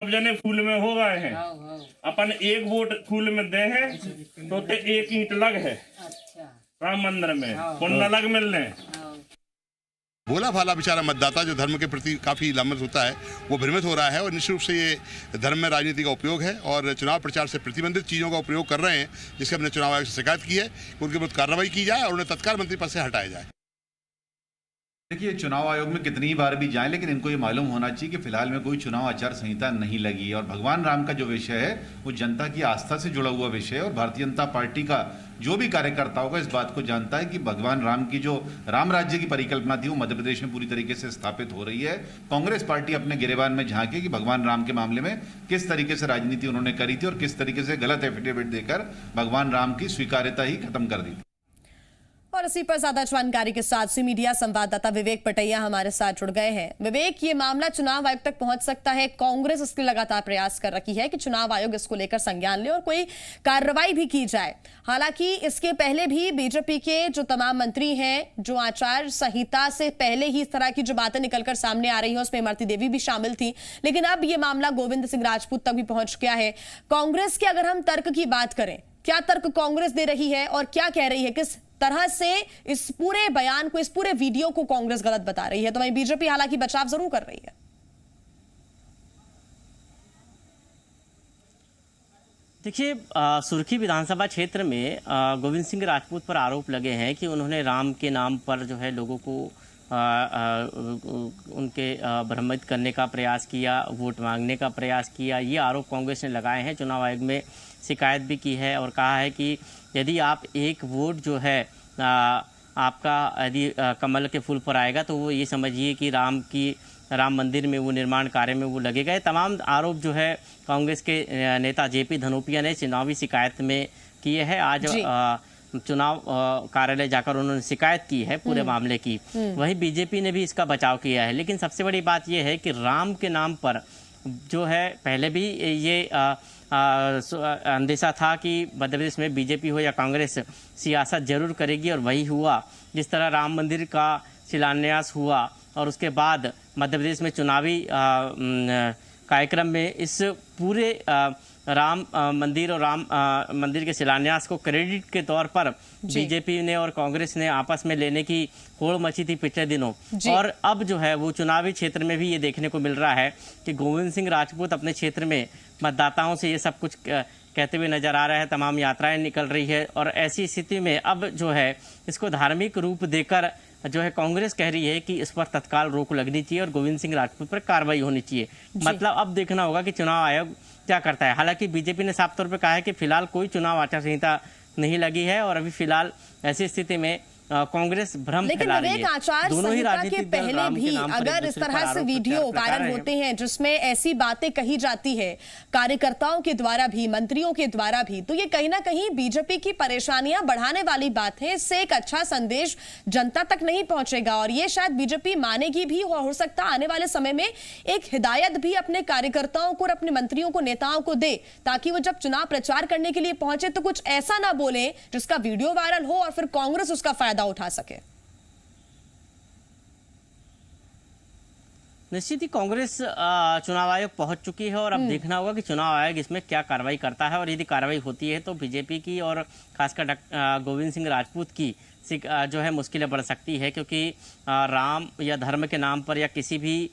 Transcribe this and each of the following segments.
सब जने फूल में हो गए हैं। अपन एक वोट फूल में दे हैं तो ते एक ईंट लग है राम मंदिर में पुण्य लग मिलने। भोला भाला बेचारा मतदाता जो धर्म के प्रति काफ़ी लामत होता है वो भ्रमित हो रहा है और निश्चित रूप से ये धर्म में राजनीति का उपयोग है और चुनाव प्रचार से प्रतिबंधित चीज़ों का उपयोग कर रहे हैं, जिसके हमने चुनाव आयोग से शिकायत की है कि उनके विरुद्ध कार्रवाई की जाए और उन्हें तत्काल मंत्री पद से हटाया जाए। देखिए, चुनाव आयोग में कितनी बार भी जाएं, लेकिन इनको ये मालूम होना चाहिए कि फिलहाल में कोई चुनाव आचार संहिता नहीं लगी है और भगवान राम का जो विषय है वो जनता की आस्था से जुड़ा हुआ विषय है और भारतीय जनता पार्टी का जो भी कार्यकर्ता होगा इस बात को जानता है कि भगवान राम की जो राम राज्य की परिकल्पना थी वो मध्य प्रदेश में पूरी तरीके से स्थापित हो रही है। कांग्रेस पार्टी अपने गिरेबान में झांके कि भगवान राम के मामले में किस तरीके से राजनीति उन्होंने करी थी और किस तरीके से गलत एफिडेविट देकर भगवान राम की स्वीकार्यता ही खत्म कर दी थी। और इसी पर ज्यादा जानकारी के साथ सी मीडिया संवाददाता विवेक पटैया हमारे साथ जुड़ गए हैं। विवेक, ये मामला चुनाव आयोग तक पहुंच सकता है। कांग्रेस इसके लगातार प्रयास कर रही है कि चुनाव आयोग इसको लेकर संज्ञान ले और कोई कार्रवाई भी की जाए। हालांकि इसके पहले भी बीजेपी के जो तमाम मंत्री हैं, जो आचार संहिता से पहले ही इस तरह की जो बातें निकलकर सामने आ रही है उसमें इमरती देवी भी शामिल थी, लेकिन अब ये मामला गोविंद सिंह राजपूत तक भी पहुंच गया है। कांग्रेस के अगर हम तर्क की बात करें, क्या तर्क कांग्रेस दे रही है और क्या कह रही है, किस तरह से इस पूरे बयान को, इस पूरे वीडियो को कांग्रेस गलत बता रही है? तो वहीं बीजेपी हालांकि बचाव जरूर कर रही है। देखिए, सुर्खी विधानसभा क्षेत्र में गोविंद सिंह राजपूत पर आरोप लगे हैं कि उन्होंने राम के नाम पर जो है लोगों को उनके भ्रमित करने का प्रयास किया, वोट मांगने का प्रयास किया। ये आरोप कांग्रेस ने लगाए हैं। चुनाव आयोग में शिकायत भी की है और कहा है कि यदि आप एक वोट जो है आपका यदि कमल के फूल पर आएगा तो वो ये समझिए कि राम मंदिर में वो निर्माण कार्य में वो लगे गए। तमाम आरोप जो है कांग्रेस के नेता जेपी धनोपिया ने चुनावी शिकायत में किए हैं। आज चुनाव कार्यालय जाकर उन्होंने शिकायत की है पूरे मामले की। वहीं बीजेपी ने भी इसका बचाव किया है। लेकिन सबसे बड़ी बात यह है कि राम के नाम पर जो है पहले भी ये अंदेशा था कि मध्य प्रदेश में बीजेपी हो या कांग्रेस सियासत जरूर करेगी और वही हुआ। जिस तरह राम मंदिर का शिलान्यास हुआ और उसके बाद मध्य प्रदेश में चुनावी कार्यक्रम में इस पूरे राम मंदिर और राम मंदिर के शिलान्यास को क्रेडिट के तौर पर बीजेपी ने और कांग्रेस ने आपस में लेने की होड़ मची थी पिछले दिनों। और अब जो है वो चुनावी क्षेत्र में भी ये देखने को मिल रहा है कि गोविंद सिंह राजपूत अपने क्षेत्र में मतदाताओं से ये सब कुछ कहते हुए नजर आ रहा है। तमाम यात्राएं निकल रही है और ऐसी स्थिति में अब जो है इसको धार्मिक रूप देकर जो है कांग्रेस कह रही है कि इस पर तत्काल रोक लगनी चाहिए और गोविंद सिंह राजपूत पर कार्रवाई होनी चाहिए। मतलब अब देखना होगा कि चुनाव आयोग क्या करता है। हालांकि बीजेपी ने साफ तौर पर कहा है कि फिलहाल कोई चुनाव आचार संहिता नहीं लगी है और अभी फिलहाल ऐसी स्थिति में कांग्रेस भ्रम फैला रही है। लेकिन आचार संहिता के पहले भी अगर इस तरह से वीडियो वायरल होते हैं जिसमें ऐसी बातें कही जाती है कार्यकर्ताओं के द्वारा भी, मंत्रियों के द्वारा भी, तो ये कहीं ना कहीं बीजेपी की परेशानियां बढ़ाने वाली बात है। इससे एक अच्छा संदेश जनता तक नहीं पहुंचेगा और ये शायद बीजेपी मानेगी भी। हो सकता आने वाले समय में एक हिदायत भी अपने कार्यकर्ताओं को और अपने मंत्रियों को, नेताओं को दे, ताकि वो जब चुनाव प्रचार करने के लिए पहुंचे तो कुछ ऐसा ना बोले जिसका वीडियो वायरल हो और फिर कांग्रेस उसका फायदा उठा सके। निश्चित ही कांग्रेस चुनाव आयोग पहुंच चुकी है और अब देखना होगा कि चुनाव आयोग इसमें क्या कार्रवाई करता है और यदि कार्रवाई होती है तो बीजेपी की और खासकर गोविंद सिंह राजपूत की जो है मुश्किलें बढ़ सकती है, क्योंकि राम या धर्म के नाम पर या किसी भी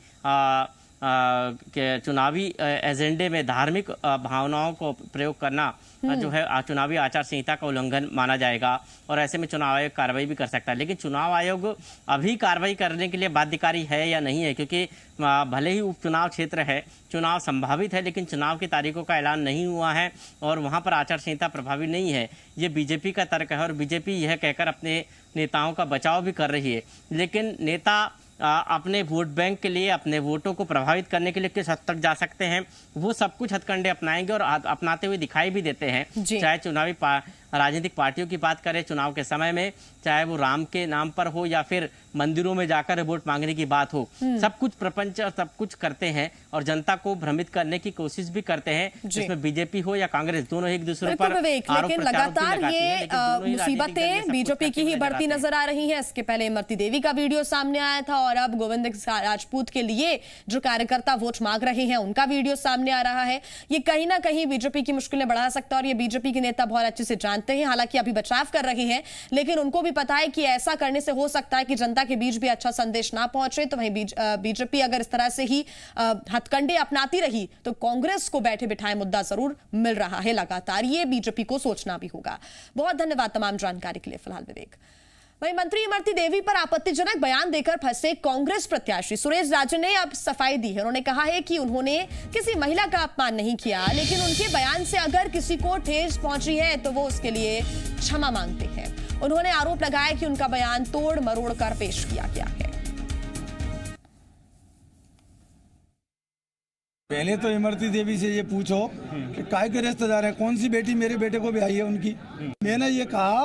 के चुनावी एजेंडे में धार्मिक भावनाओं को प्रयोग करना जो है चुनावी आचार संहिता का उल्लंघन माना जाएगा और ऐसे में चुनाव आयोग कार्रवाई भी कर सकता है। लेकिन चुनाव आयोग अभी कार्रवाई करने के लिए बाध्यकारी है या नहीं है, क्योंकि भले ही उपचुनाव क्षेत्र है, चुनाव संभावित है, लेकिन चुनाव की तारीखों का ऐलान नहीं हुआ है और वहां पर आचार संहिता प्रभावी नहीं है। ये बीजेपी का तर्क है और बीजेपी यह कहकर अपने नेताओं का बचाव भी कर रही है। लेकिन नेता अपने वोट बैंक के लिए, अपने वोटों को प्रभावित करने के लिए किस हद तक जा सकते हैं, वो सब कुछ हथकंडे अपनाएंगे और अपनाते हुए दिखाई भी देते हैं। चाहे चुनावी राजनीतिक पार्टियों की बात करें चुनाव के समय में, चाहे वो राम के नाम पर हो या फिर मंदिरों में जाकर वोट मांगने की बात हो, सब कुछ प्रपंच और सब कुछ करते हैं और जनता को भ्रमित करने की कोशिश भी करते हैं, जिसमें बीजेपी हो या कांग्रेस, दोनों एक दूसरे पर लेकिन लगातार ये मुसीबतें बीजेपी की ही बढ़ती नजर आ रही हैं। इसके पहले इमरती देवी का वीडियो सामने आया था और अब गोविंद राजपूत के लिए जो कार्यकर्ता वोट मांग रहे हैं उनका वीडियो सामने आ रहा है। ये कहीं ना कहीं बीजेपी की मुश्किलें बढ़ा सकता है और ये बीजेपी के नेता बहुत अच्छे से जानते हैं। हालांकि अभी बचाव कर रहे हैं, लेकिन उनको भी पता है कि ऐसा करने से हो सकता है कि जनता के बीच भी अच्छा संदेश ना पहुंचे। तो वहीं बीजेपी अगर इस तरह से ही हथकंडे अपनाती रही तो कांग्रेस को बैठे बिठाए मुद्दा जरूर मिल रहा है लगातार। ये बीजेपी को सोचना भी होगा। बहुत धन्यवाद तमाम जानकारी के लिए। फिलहाल विवेक। वहीं मंत्री इमरती देवी पर आपत्तिजनक बयान देकर फंसे कांग्रेस प्रत्याशी सुरेश राजन ने अब सफाई दी है। उन्होंने कहा है कि उन्होंने किसी महिला का अपमान नहीं किया, लेकिन उनके बयान से अगर किसी को ठेस पहुंची है तो वो उसके लिए क्षमा मांगते हैं। उन्होंने आरोप लगाया कि उनका बयान तोड़ मरोड़ कर पेश किया गया है। पहले तो इमरती देवी से ये पूछो कि काय के रिश्तेदार है, कौन सी बेटी मेरे बेटे को ब्याही है उनकी। मैंने ये कहा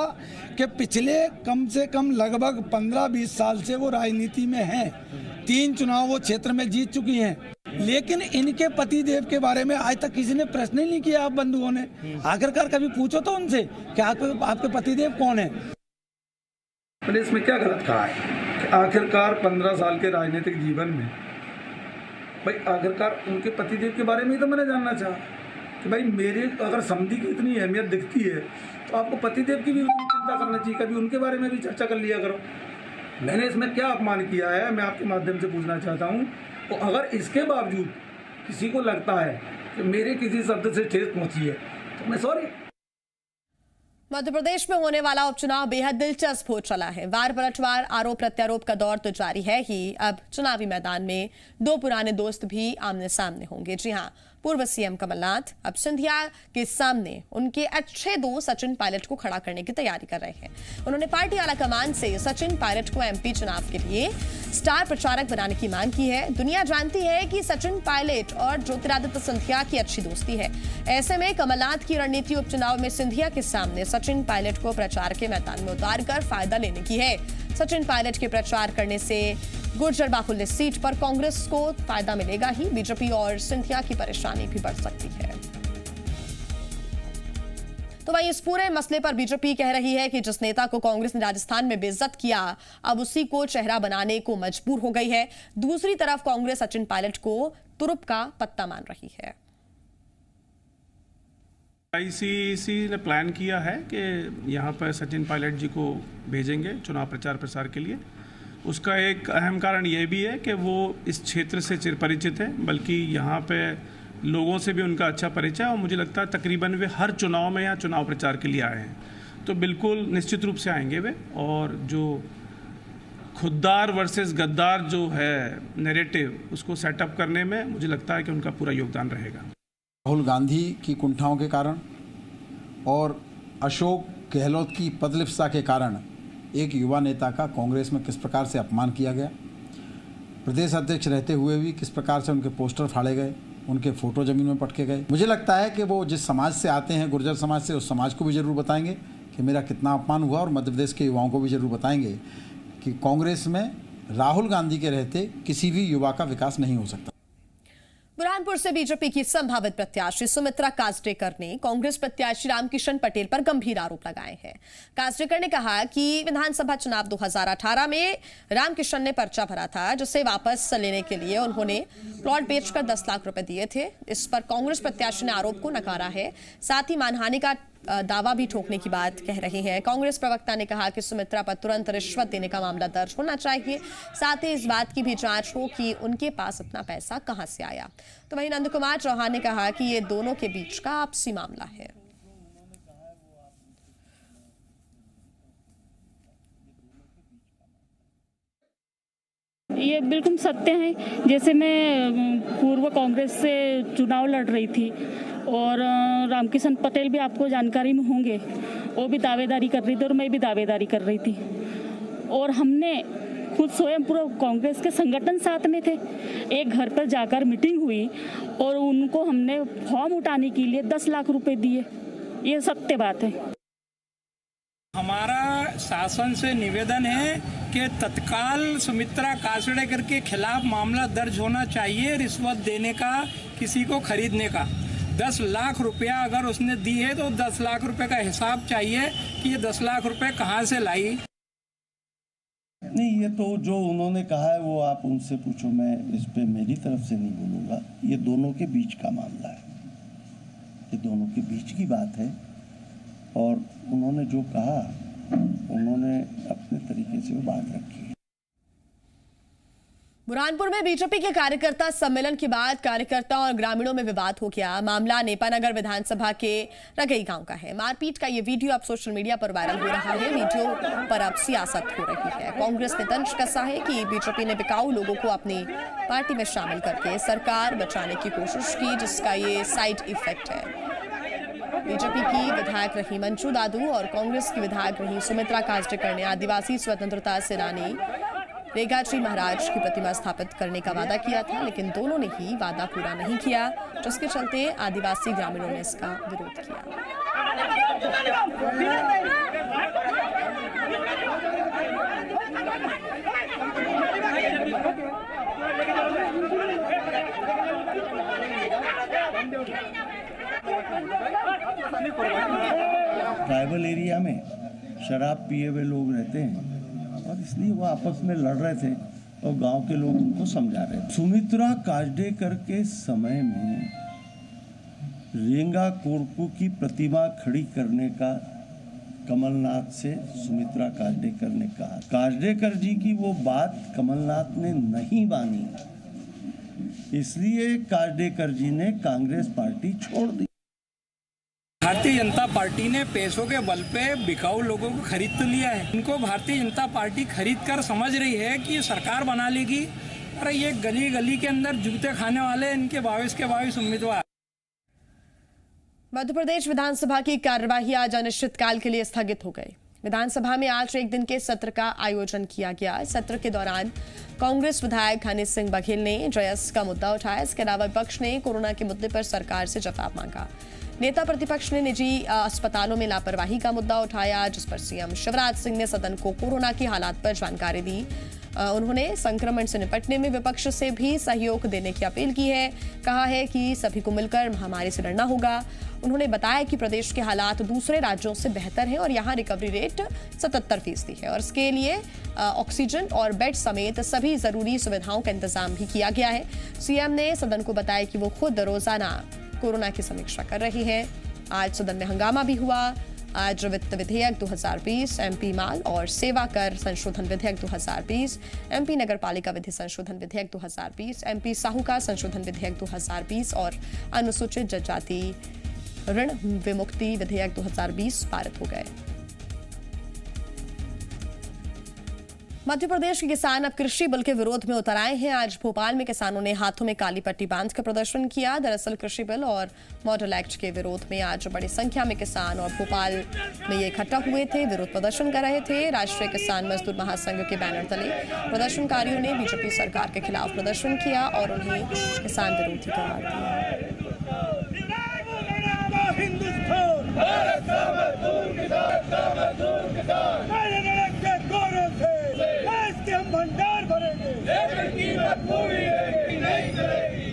कि पिछले कम से कम लगभग 15-20 साल से वो राजनीति में हैं। 3 चुनाव वो क्षेत्र में जीत चुकी हैं, लेकिन इनके पति देव के बारे में आज तक किसी ने प्रश्न ही नहीं किया। आप बंधुओं ने आखिरकार कभी पूछो तो उनसे कि आपके पति देव कौन है। मैंने इसमें क्या गलत कहा है कि आखिरकार 15 साल के राजनीतिक जीवन में भाई आखिरकार उनके पतिदेव के बारे में ही तो मैंने जानना चाहा कि भाई मेरे अगर समधी की इतनी अहमियत दिखती है तो आपको पतिदेव की भी चिंता करना चाहिए, कभी उनके बारे में भी चर्चा कर लिया करो। मैंने इसमें क्या अपमान किया है मैं आपके माध्यम से पूछना चाहता हूँ। तो अगर इसके बावजूद किसी को लगता है कि मेरे किसी शब्द से ठेस पहुँची है तो मैं सॉरी। मध्य प्रदेश में होने वाला उपचुनाव बेहद दिलचस्प हो चला है। वार पलटवार आरोप प्रत्यारोप का दौर तो जारी है ही। अब चुनावी मैदान में 2 पुराने दोस्त भी आमने सामने होंगे। जी हां, पूर्व सीएम कमलनाथ अब सिंधिया के सामने उनके अच्छे दोस्त सचिन पायलट को खड़ा करने की तैयारी कर रहे हैं। उन्होंने पार्टी आलाकमान से सचिन पायलट को एमपी चुनाव के लिए स्टार प्रचारक बनाने की मांग की है। दुनिया जानती है कि सचिन पायलट और ज्योतिरादित्य सिंधिया की अच्छी दोस्ती है। ऐसे में कमलनाथ की रणनीति उपचुनाव में सिंधिया के सामने सचिन पायलट को प्रचार के मैदान में उतारकर फायदा लेने की है। सचिन पायलट के प्रचार करने से गुर्जर बाहुल्य सीट पर कांग्रेस को फायदा मिलेगा ही, बीजेपी और सिंधिया की परेशानी भी बढ़ सकती है। तो वहीं इस पूरे मसले पर बीजेपी कह रही है कि जिस नेता को कांग्रेस ने राजस्थान में बेइज्जत किया अब उसी को चेहरा बनाने को मजबूर हो गई है। दूसरी तरफ कांग्रेस सचिन पायलट को तुरुप का पत्ता मान रही है। आईसीसी ने प्लान किया है कि यहाँ पर सचिन पायलट जी को भेजेंगे चुनाव प्रचार प्रसार के लिए। उसका एक अहम कारण ये भी है कि वो इस क्षेत्र से चिरपरिचित है, बल्कि यहाँ पे लोगों से भी उनका अच्छा परिचय है और मुझे लगता है तकरीबन वे हर चुनाव में यहाँ चुनाव प्रचार के लिए आए हैं। तो बिल्कुल निश्चित रूप से आएंगे वे, और जो खुददार वर्सेस गद्दार जो है नैरेटिव उसको सेटअप करने में मुझे लगता है कि उनका पूरा योगदान रहेगा। राहुल गांधी की कुंठाओं के कारण और अशोक गहलोत की पदलिप्सा के कारण एक युवा नेता का कांग्रेस में किस प्रकार से अपमान किया गया, प्रदेश अध्यक्ष रहते हुए भी किस प्रकार से उनके पोस्टर फाड़े गए, उनके फोटो जमीन में पटके गए। मुझे लगता है कि वो जिस समाज से आते हैं, गुर्जर समाज से, उस समाज को भी जरूर बताएंगे कि मेरा कितना अपमान हुआ, और मध्य प्रदेश के युवाओं को भी जरूर बताएंगे कि कांग्रेस में राहुल गांधी के रहते किसी भी युवा का विकास नहीं हो सकता। बुरहानपुर से बीजेपी की संभावित प्रत्याशी सुमित्रा काजरेकर ने कांग्रेस प्रत्याशी रामकिशन पटेल पर गंभीर आरोप लगाए हैं। काजरेकर ने कहा कि विधानसभा चुनाव 2018 में रामकिशन ने पर्चा भरा था, जिसे वापस लेने के लिए उन्होंने प्लॉट बेचकर 10 लाख रुपए दिए थे। इस पर कांग्रेस प्रत्याशी ने आरोप को नकारा है, साथ ही मानहानि का दावा भी ठोकने की बात कह रहे हैं। कांग्रेस प्रवक्ता ने कहा कि सुमित्रा पर तुरंत रिश्वत देने का मामला दर्ज होना चाहिए, साथ ही इस बात की भी जांच हो कि उनके पास इतना पैसा कहां से आया। तो वहीं नंद कुमार चौहान ने कहा कि ये दोनों के बीच का आपसी मामला है। ये बिल्कुल सत्य है। जैसे मैं पूर्व कांग्रेस से चुनाव लड़ रही थी और रामकिशन पटेल भी आपको जानकारी में होंगे, वो भी दावेदारी कर रही थी और मैं भी दावेदारी कर रही थी, और हमने खुद स्वयं पूरा कांग्रेस के संगठन साथ में थे। एक घर पर जाकर मीटिंग हुई और उनको हमने फॉर्म उठाने के लिए 10 लाख रुपए दिए। ये सत्य बात है। हमारा शासन से निवेदन है कि तत्काल सुमित्रा काछड़ेकर के खिलाफ मामला दर्ज होना चाहिए। रिश्वत देने का, किसी को खरीदने का। 10 लाख रुपया अगर उसने दी है तो 10 लाख रुपए का हिसाब चाहिए कि ये 10 लाख रुपए कहाँ से लाई। नहीं, ये तो जो उन्होंने कहा है वो आप उनसे पूछो, मैं इस पे मेरी तरफ से नहीं बोलूँगा। ये दोनों के बीच का मामला है, ये दोनों के बीच की बात है और उन्होंने जो कहा उन्होंने अपने तरीके से वो बात रखी है। बुरहानपुर में बीजेपी के कार्यकर्ता सम्मेलन के बाद कार्यकर्ताओं और ग्रामीणों में विवाद हो गया। मामला नेपानगर विधानसभा के रगई गांव का है। मारपीट का ये वीडियो अब सोशल मीडिया पर वायरल हो रहा है। वीडियो पर अब सियासत हो रही है। कांग्रेस ने तंज कसा है कि बीजेपी ने बिकाऊ लोगों को अपनी पार्टी में शामिल करके सरकार बचाने की कोशिश की, जिसका ये साइड इफेक्ट है। बीजेपी की विधायक रही मंजू दादू और कांग्रेस की विधायक रही सुमित्रा काछड़ेकर ने आदिवासी स्वतंत्रता सेनानी रेगाजी महाराज की प्रतिमा स्थापित करने का वादा किया था, लेकिन दोनों ने ही वादा पूरा नहीं किया, जिसके चलते आदिवासी ग्रामीणों ने इसका विरोध किया। ट्राइबल एरिया में शराब पिए हुए लोग रहते हैं और इसलिए वो आपस में लड़ रहे थे और गांव के लोग उनको समझा रहे थे। सुमित्रा काछड़ेकर के समय में रेंगा कोरकू की प्रतिमा खड़ी करने का कमलनाथ से सुमित्रा काछड़ेकर ने कहा। काछड़ेकर जी की वो बात कमलनाथ ने नहीं मानी, इसलिए काछड़ेकर जी ने कांग्रेस पार्टी छोड़ दी। भारतीय जनता पार्टी ने पैसों के बल पे बिकाऊ लोगों को खरीद तो लिया है। इनको भारतीय जनता पार्टी खरीद कर समझ रही है कि ये सरकार बना लेगी। अरे ये गली गली के अंदर जूते खाने वाले इनके 22 के 22 उम्मीदवार। मध्य प्रदेश विधानसभा की कार्यवाही आज अनिश्चितकाल के लिए स्थगित हो गई। विधानसभा में आज एक दिन के सत्र का आयोजन किया गया। सत्र के दौरान कांग्रेस विधायक हनी सिंह बघेल ने जयस का मुद्दा उठाया। इसके अलावा विपक्ष ने कोरोना के मुद्दे पर सरकार से जवाब मांगा। नेता प्रतिपक्ष ने निजी अस्पतालों में लापरवाही का मुद्दा उठाया, जिस पर सीएम शिवराज सिंह ने सदन को कोरोना के हालात पर जानकारी दी। उन्होंने संक्रमण से निपटने में विपक्ष से भी सहयोग देने की अपील की है। कहा है कि सभी को मिलकर महामारी से लड़ना होगा। उन्होंने बताया कि प्रदेश के हालात दूसरे राज्यों से बेहतर हैं और यहाँ रिकवरी रेट 77% है और इसके लिए ऑक्सीजन और बेड समेत सभी जरूरी सुविधाओं का इंतजाम भी किया गया है। सीएम ने सदन को बताया कि वो खुद रोजाना कोरोना की समीक्षा कर रही है। आज सदन में हंगामा भी हुआ। आज वित्त विधेयक 2020, एमपी माल और सेवा कर संशोधन विधेयक 2020, एमपी नगर पालिका विधि संशोधन विधेयक 2020, एमपी साहूकार संशोधन विधेयक 2020 और अनुसूचित जनजाति ऋण विमुक्ति विधेयक 2020 पारित हो गए। मध्य प्रदेश के किसान अब कृषि बिल के विरोध में उतर आए हैं। आज भोपाल में किसानों ने हाथों में काली पट्टी बांधकर प्रदर्शन किया। दरअसल कृषि बिल और मॉडल एक्ट के विरोध में आज बड़ी संख्या में किसान और भोपाल में ये इकट्ठा हुए थे, विरोध प्रदर्शन कर रहे थे। राष्ट्रीय किसान मजदूर महासंघ के बैनर तले प्रदर्शनकारियों ने बीजेपी सरकार के खिलाफ प्रदर्शन किया और उन्हें किसान विरोधी करार दिया। भंडार भरेंगे लेकिन कीमत पूरी नहीं करेगी।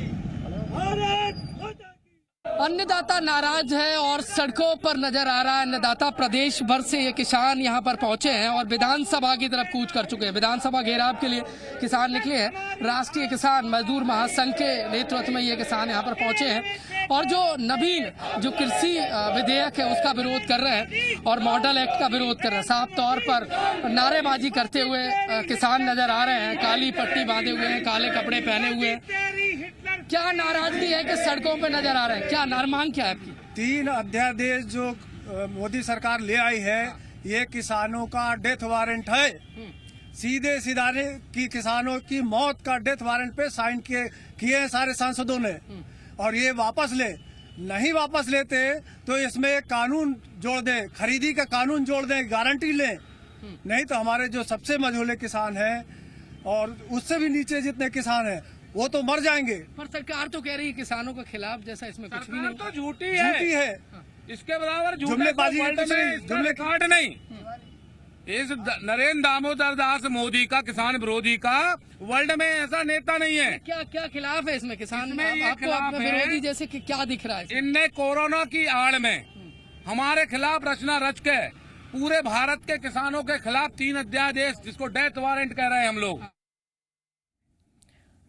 अन्नदाता नाराज है और सड़कों पर नजर आ रहा है। अन्नदाता प्रदेश भर से ये किसान यहाँ पर पहुंचे हैं और विधानसभा की तरफ कूच कर चुके हैं। विधानसभा घेराव के लिए किसान निकले हैं। राष्ट्रीय किसान मजदूर महासंघ के नेतृत्व में ये किसान यहाँ पर पहुंचे हैं और जो नवीन जो कृषि विधेयक है उसका विरोध कर रहे हैं और मॉडल एक्ट का विरोध कर रहे हैं। साफ तौर पर नारेबाजी करते हुए किसान नजर आ रहे हैं। काली पट्टी बांधे हुए हैं, काले कपड़े पहने हुए हैं। क्या नाराजगी है कि सड़कों पे नजर आ रहे हैं? क्या मांग क्या है आपकी? 3 अध्यादेश जो मोदी सरकार ले आई है ये किसानों का डेथ वारंट है। सीधे सीधाने की किसानों की मौत का डेथ वारंट पे साइन किए हैं सारे सांसदों ने और ये वापस ले। नहीं वापस लेते तो इसमें कानून जोड़ दे, खरीदी का कानून जोड़ दे, गारंटी लें। नहीं तो हमारे जो सबसे मझोले किसान हैं और उससे भी नीचे जितने किसान हैं वो तो मर जाएंगे। पर सरकार तो कह रही है किसानों के खिलाफ, जैसा इसमें कुछ भी नहीं। तो झूठी है। इसके बराबर जुमलेबाजी जुमले काट नहीं। इस नरेंद्र दामोदर दास मोदी का, किसान विरोधी का, वर्ल्ड में ऐसा नेता नहीं है। क्या क्या खिलाफ है इसमें किसान में? ये खिलाफ है विरोधी जैसे कि क्या दिख रहा है? इनने कोरोना की आड़ में हमारे खिलाफ रचना रच के पूरे भारत के किसानों के खिलाफ 3 अध्यादेश, जिसको डेथ वारंट कह रहे हैं हम लोग।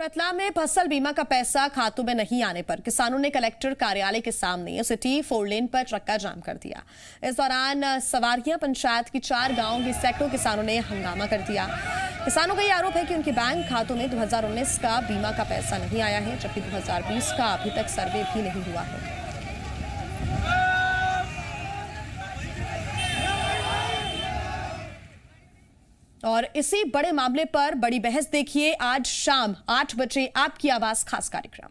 रतलाम में फसल बीमा का पैसा खातों में नहीं आने पर किसानों ने कलेक्टर कार्यालय के सामने सिटी 4 लेन पर ट्रक्का जाम कर दिया। इस दौरान सवारियां पंचायत की 4 गांवों के सैकड़ों किसानों ने हंगामा कर दिया। किसानों का ये आरोप है कि उनके बैंक खातों में 2019 का बीमा का पैसा नहीं आया है, जबकि 2020 का अभी तक सर्वे भी नहीं हुआ है। और इसी बड़े मामले पर बड़ी बहस देखिए आज शाम 8 बजे आपकी आवाज खास कार्यक्रम।